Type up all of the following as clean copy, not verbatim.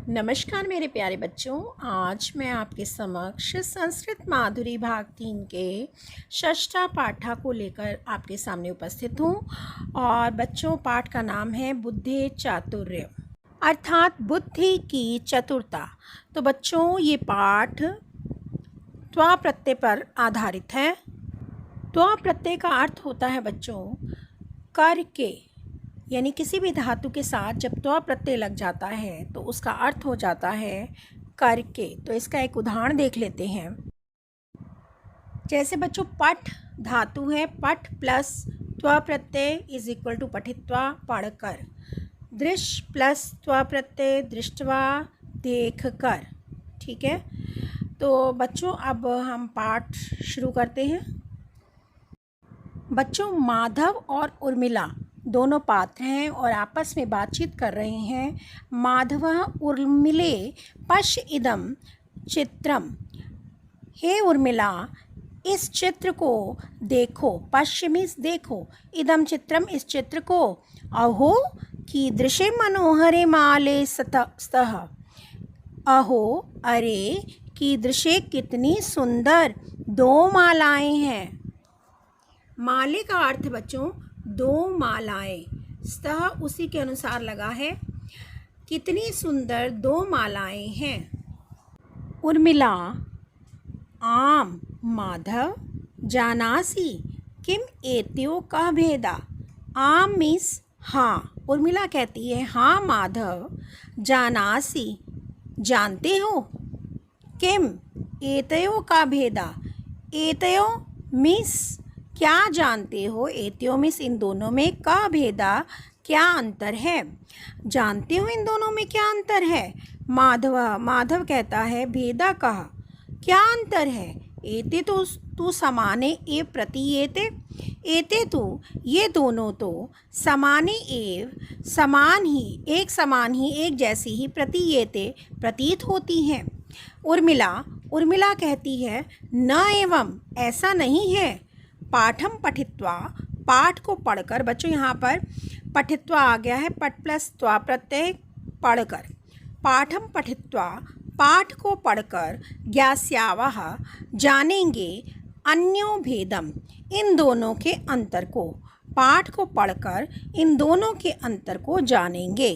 नमस्कार मेरे प्यारे बच्चों। आज मैं आपके समक्ष संस्कृत माधुरी भाग 3 के षष्ठा पाठा को लेकर आपके सामने उपस्थित हूँ। और बच्चों, पाठ का नाम है बुद्धि चातुर्य, अर्थात बुद्धि की चतुरता। तो बच्चों, ये पाठ त्वा प्रत्यय पर आधारित है। त्वा प्रत्यय का अर्थ होता है बच्चों करके, यानी किसी भी धातु के साथ जब त्व प्रत्यय लग जाता है तो उसका अर्थ हो जाता है करके। तो इसका एक उदाहरण देख लेते हैं। जैसे बच्चों, पठ धातु है, पठ प्लस त्व प्रत्यय इज इक्वल टू पठित्वा, पढ़कर। दृश्य प्लस त्व प्रत्यय दृष्टवा, देख कर। ठीक है, तो बच्चों अब हम पाठ शुरू करते हैं। बच्चों, माधव और उर्मिला दोनों पात्र हैं और आपस में बातचीत कर रहे हैं। माधव उर्मिले पश्य इदम चित्रम। हे उर्मिला, इस चित्र को देखो। पश्य मीन्स देखो, इदम चित्रम इस चित्र को। अहो कीदृशे मनोहरे माले स्तः। अहो अरे, कीदृशे कितनी सुंदर दो मालाएं हैं। माले का अर्थ बच्चों दो मालाएं, स्तः उसी के अनुसार लगा है। कितनी सुंदर दो मालाएं हैं। उर्मिला आम माधव जानासी किम एत्यो का भेदा। आम मीन्स हाँ। उर्मिला कहती है हाँ माधव, जानासी जानते हो, किम एतयो का भेदा। एतयो मीन्स क्या जानते हो, एत्यो मीन्स इन दोनों में, का भेदा क्या अंतर है। जानते हो इन दोनों में क्या अंतर है। माधव कहता है भेदा कहा, क्या अंतर है। एते तो तू समाने एव प्रतीयेते। एते तो ये दोनों तो समाने एव समान ही, एक समान ही, एक जैसी ही, प्रतीयेते प्रतीत होती हैं। उर्मिला कहती है न एवं ऐसा नहीं है। पाठम पठित्वा पाठ को पढ़कर। बच्चों यहाँ पर पठित्वा आ गया है, पठ प्लस त्वा प्रत्यय पढ़कर। पाठम पठित्वा पाठ को पढ़कर, ज्ञास्यावः जानेंगे, अन्यो भेदम इन दोनों के अंतर को। पाठ को पढ़कर इन दोनों के अंतर को जानेंगे।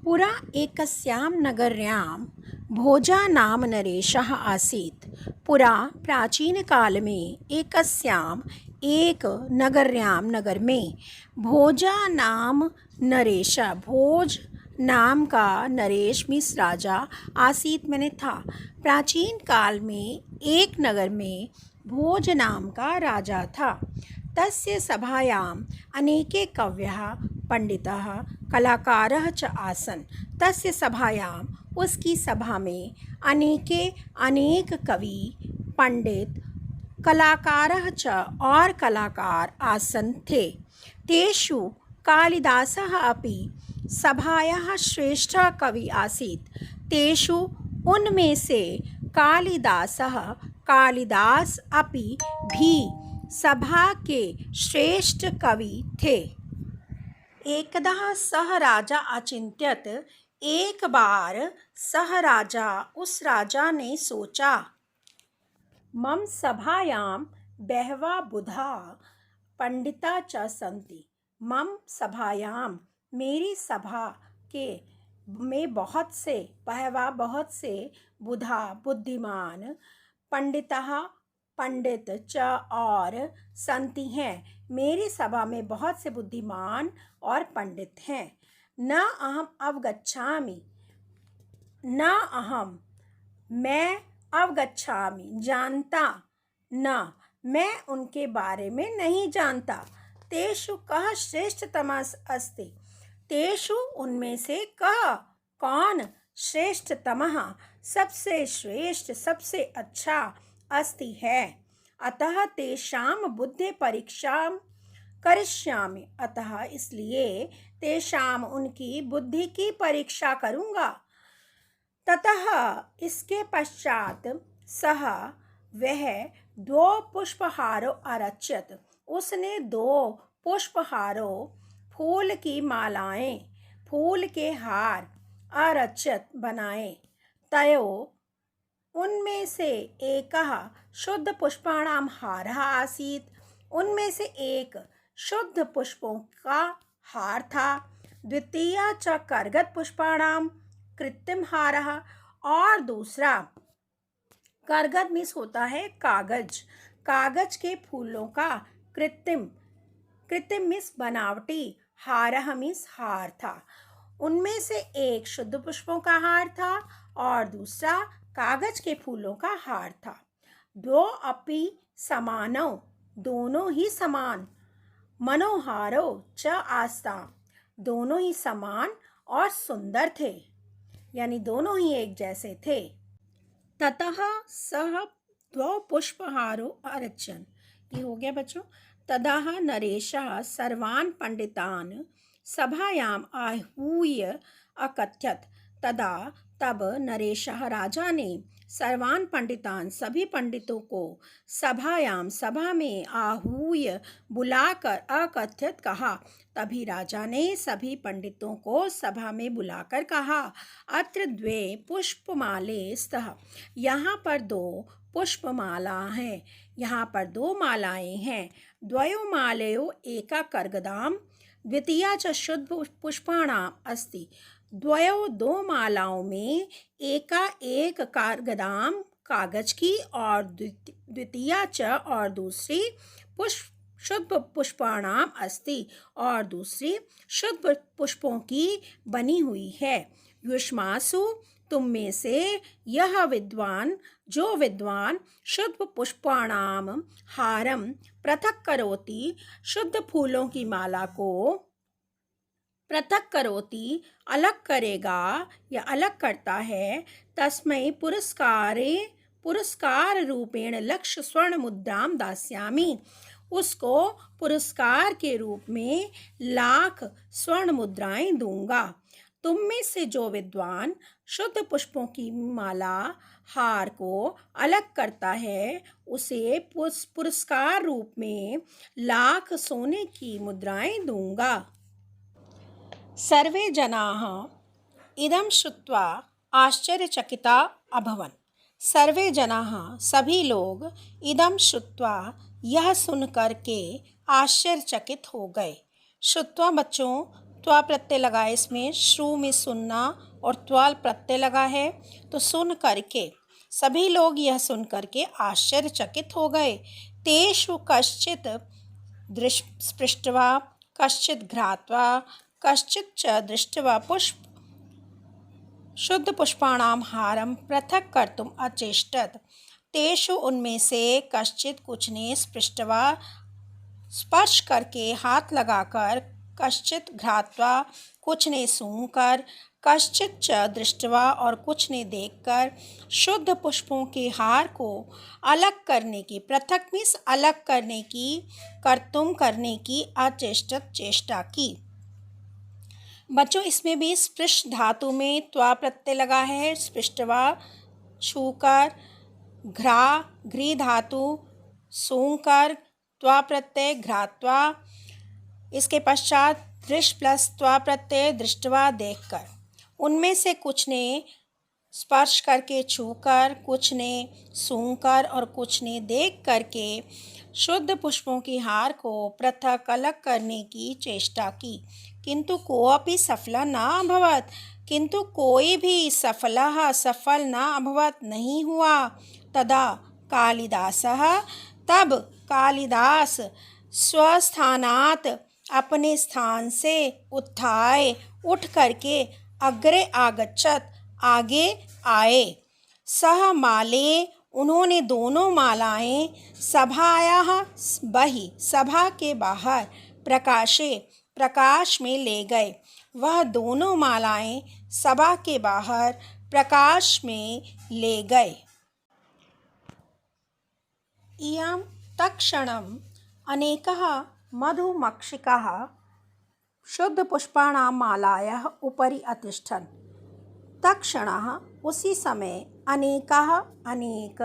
पुरा एकस्यां नगर्यां भोजा नाम नरेशः आसीत्। पुरा प्राचीन काल में एकस्याम एक नगर्यां नगर में, भोजा नाम नरेश भोज नाम का नरेश मिस राजा, आसीत मैंने था। प्राचीन काल में एक नगर में भोज नाम का राजा था। तस्य सभायाम अनेके कवयः पंडितः कलाकारः च आसन्। तस्य सभायाम उसकी सभा में अनेक कवि पंडित कलाकारः च और कलाकार आसन थे। तेषु कालिदासः अपि सभायाः श्रेष्ठः कवि आसीत्। तेषु उनमें से कालिदास अपि भी सभा के श्रेष्ठ कवि थे। एकदा सह राजा अचिंत्यत। एक बार सह राजा उस राजा ने सोचा, मम सभायां बहवा बुधा पंडिता च सन्ति। मम सभायां मेरी सभा के में बहुत से, बहवा बहुत से, बुधा बुद्धिमान, पंडिता पंडित च और, संति हैं मेरी सभा में बहुत से बुद्धिमान और पंडित हैं। न अहम अवगच्छामि, न अहम मैं, अवगच्छामि जानता, न मैं उनके बारे में नहीं जानता। तेषु कः श्रेष्ठतमः अस्ति। तेषु उनमें से कः कौन, श्रेष्ठतमः सबसे श्रेष्ठ, सबसे अच्छा, अस्ति है। अतः तेषां बुद्धि परीक्षां करिष्यामि। अतः इसलिए तेषां उनकी बुद्धि की परीक्षा करूँगा। ततः इसके पश्चात सह वह दो पुष्पहारों अरच्यत। उसने दो पुष्पहारों, फूल की मालाएं, फूल के हार अरचित बनाए। तयो उनमें से एकः शुद्ध पुष्पाणां हारः आसीत्। उनमें से एक शुद्ध पुष्पों का हार था। द्वितीय च कर्गद पुष्पाणां कृत्रिम हारः, और दूसरा कर्गद मीन्स होता है कागज, कागज के फूलों का कृत्रिम, कृत्रिम मीन्स बनावटी, हारः मीन्स हार था। उनमें से एक शुद्ध पुष्पों का हार था और दूसरा कागज के फूलों का हार था। द्वौ अपि समानौ, दोनों ही समान, मनोहारो च आस्ता, दोनों ही समान और सुंदर थे, यानी दोनों ही एक जैसे थे। ततः सह द्वौ पुष्पहारो अरचन, ये हो गया बच्चों। ततः नरेशः सर्वान् पंडितान् सभायाम आहूय अकथयत। तदा तब नरेशः राजा ने सर्वान् पंडितान सभी पंडितों को सभायाम सभा में आहूय बुलाकर अकथयत कहा। तभी राजा ने सभी पंडितों को सभा में बुलाकर कहा, अत्र द्वे पुष्पमाले स्तः, यहाँ पर दो पुष्पमाला हैं, यहाँ पर दो मालाएं हैं। द्वयो मालयो एका कर्गदां द्वितीया च शुद्ध पुष्पाणाम् अस्ति। द्वयो दो मालाओं में एका एक कर्गदां कागज की और द्वितीया च और दूसरी पुष्प शुद्ध पुष्पाणाम अस्ति और दूसरी शुद्ध पुष्पों की बनी हुई है। युष्मासु तुम में से यह विद्वान, जो विद्वान शुद्ध पुष्पाणाम हारम पृथक करोति, शुद्ध फूलों की माला को पृथक करोति अलग करेगा या अलग करता है, तस्मै पुरस्कार रूपेण लक्ष स्वर्ण मुद्राम दास्यामि, उसको पुरस्कार के रूप में 1,00,000 स्वर्ण मुद्राएं दूंगा। तुम में से जो विद्वान शुद्ध पुष्पों की माला हार को अलग करता है, उसे पुरस्कार रूप में 1,00,000 सोने की मुद्राएं दूंगा। सर्वे जनाः इदं श्रुत्वा आश्चर्यचकिता अभवन्। सर्वे जनाः सभी लोग इदं श्रुत्वा यह सुनकर के आश्चर्यचकित हो गए। श्रुत्वा बच्चों त्वा प्रत्यय लगा है, इसमें श्रु में सुनना और त्वाल प्रत्यय लगा है, तो सुन करके, सभी लोग यह सुन करके आश्चर्यचकित हो गए। तेषु कश्चित् स्पृष्ट्वा कश्चित् घ्रात्वा कश्चित् च दृष्ट्वा शुद्ध पुष्पाणाम हारम पृथक कर्तुम अचेष्टत। तेषु उनमें से कश्चित कुछ ने स्पृष्ट्वा स्पर्श करके हाथ लगाकर, कश्चित घ्रात्वा कुछ ने सूंघकर, कश्चित च दृष्ट्वा और कुछ ने देखकर शुद्ध पुष्पों के हार को अलग करने की, पृथक मीन्स अलग करने की, कर्तुम करने की, अचेष्टत चेष्टा की। बच्चों इसमें भी स्पृश धातु में त्वा प्रत्यय लगा है, स्पृष्टवा छूकर, घ्री धातु सूंघकर, त्वा प्रत्यय घ्रात्वा, इसके पश्चात दृश प्लस त्वा प्रत्यय दृष्टवा देखकर। उनमें से कुछ ने स्पर्श करके छूकर, कुछ ने सूंघकर और कुछ ने देख करके शुद्ध पुष्पों की हार को पृथक अलग करने की चेष्टा की, किंतु कोऽपि सफला न अभवत्, किंतु कोई भी सफल न अभवत्, नहीं हुआ। तदा कालिदासः, तब कालिदास स्वस्थानात् अपने स्थान से उत्थाय उठ करके अग्रे आगच्छत, आगे आए। सह माले, उन्होंने दोनों मालाएं सभायाः बहि, सभा के बाहर, प्रकाशे, प्रकाश में ले गए। वह दोनों मालाएं सभा के बाहर प्रकाश में ले गए। इयं तत्क्षणम् अनेकः मधुमक्षिकाः शुद्ध पुष्पाणां मालायाः उपरि अतिष्ठन्। तत्क्षणः, उसी समय, अनेकाः अनेक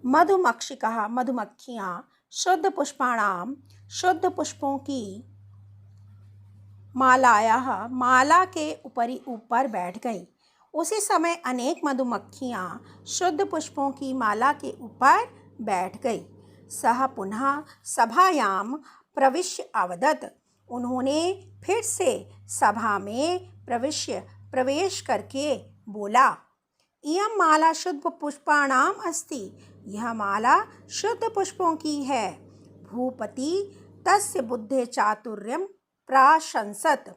मधुमक्षिकाः मधुमक्खियाँ शुद्ध पुष्पाणां शुद्ध पुष्पों की मालायाः माला के ऊपर बैठ गई। उसी समय अनेक मधुमक्खियाँ शुद्ध पुष्पों की माला के ऊपर बैठ गई। सः पुनः सभायां प्रविश्य अवदत्। उन्होंने फिर से सभा में प्रवेश करके बोला, इयं माला शुद्ध पुष्पाणाम अस्ति। यह माला शुद्ध पुष्पों की है। भूपति तस्य बुद्धे चातुर्यं प्राशंसत।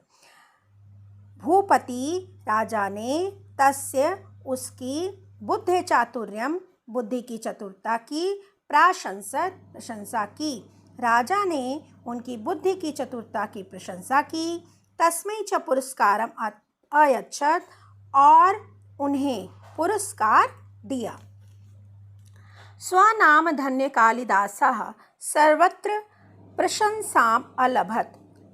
भूपति राजा ने तस्य उसकी बुद्धि चातुर्यम बुद्धि की चतुरता की प्रशंसा की। राजा ने उनकी बुद्धि की चतुरता की प्रशंसा की। तस्मै च पुरस्कारम अयच्छत और उन्हें पुरस्कार दिया। स्वनाम धन्य कालिदासः सर्वत्र प्रशंसाम अलभत।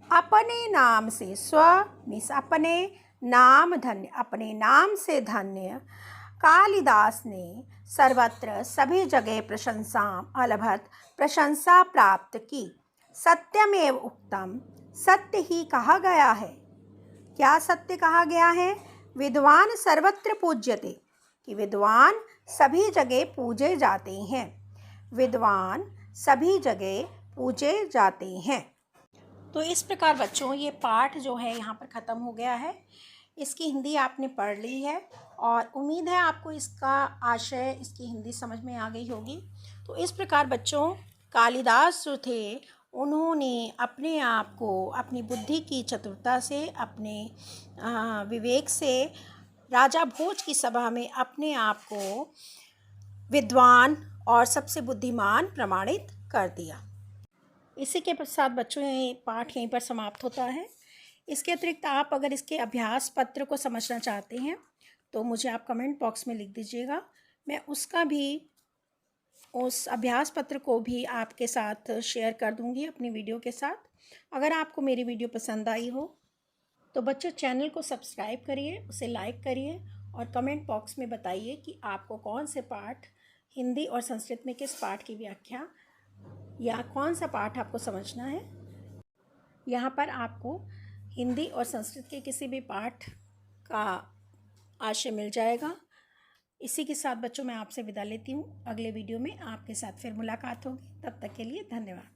अपने नाम से स्व मीन्स अपने नाम धन्य, अपने नाम से धन्य कालिदास ने सर्वत्र सभी जगह प्रशंसा अलभत प्रशंसा प्राप्त की। सत्यमेव उक्तम, सत्य ही कहा गया है। क्या सत्य कहा गया है? विद्वान सर्वत्र पूज्यते, कि विद्वान सभी जगह पूजे जाते हैं। विद्वान सभी जगह पूजे जाते हैं। तो इस प्रकार बच्चों ये पाठ जो है यहाँ पर ख़त्म हो गया है। इसकी हिंदी आपने पढ़ ली है और उम्मीद है आपको इसका आशय, इसकी हिंदी समझ में आ गई होगी। तो इस प्रकार बच्चों कालिदास जो थे उन्होंने अपने आप को अपनी बुद्धि की चतुरता से, अपने विवेक से राजा भोज की सभा में अपने आप को विद्वान और सबसे बुद्धिमान प्रमाणित कर दिया। इसी के साथ बच्चों ये पाठ यहीं पर समाप्त होता है। इसके अतिरिक्त आप अगर इसके अभ्यास पत्र को समझना चाहते हैं तो मुझे आप कमेंट बॉक्स में लिख दीजिएगा। मैं उस अभ्यास पत्र को भी आपके साथ शेयर कर दूंगी अपनी वीडियो के साथ। अगर आपको मेरी वीडियो पसंद आई हो तो बच्चों चैनल को सब्सक्राइब करिए, उसे लाइक करिए और कमेंट बॉक्स में बताइए कि आपको कौन से पाठ, हिंदी और संस्कृत में किस पाठ की व्याख्या या कौन सा पाठ आपको समझना है। यहाँ पर आपको हिंदी और संस्कृत के किसी भी पाठ का आशय मिल जाएगा। इसी के साथ बच्चों मैं आपसे विदा लेती हूँ। अगले वीडियो में आपके साथ फिर मुलाकात होगी। तब तक के लिए धन्यवाद।